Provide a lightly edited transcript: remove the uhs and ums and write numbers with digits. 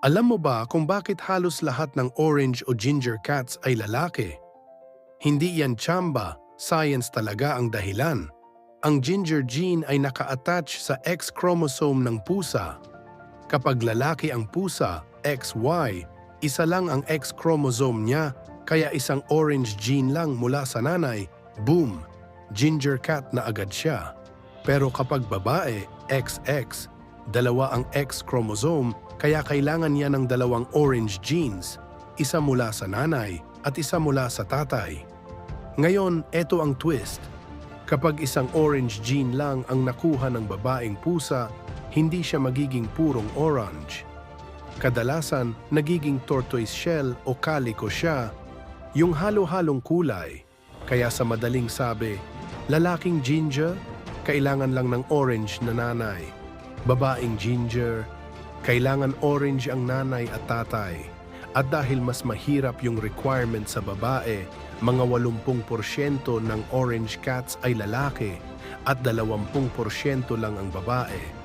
Alam mo ba kung bakit halos lahat ng orange o ginger cats ay lalaki? Hindi yan tsamba, science talaga ang dahilan. Ang ginger gene ay naka-attach sa X chromosome ng pusa. Kapag lalaki ang pusa, XY, isa lang ang X chromosome niya, kaya isang orange gene lang mula sa nanay, boom, ginger cat na agad siya. Pero kapag babae, XX, dalawa ang X chromosome, kaya kailangan niya ng dalawang orange genes, isa mula sa nanay at isa mula sa tatay. Ngayon, eto ang twist. Kapag isang orange gene lang ang nakuha ng babaeng pusa, hindi siya magiging purong orange. Kadalasan, nagiging tortoise shell o calico siya, yung halo-halong kulay. Kaya sa madaling sabi, lalaking ginger, kailangan lang ng orange na nanay. Babaeng ginger, kailangan orange ang nanay at tatay. At dahil mas mahirap yung requirement sa babae, mga 80% ng orange cats ay lalaki at 20% lang ang babae.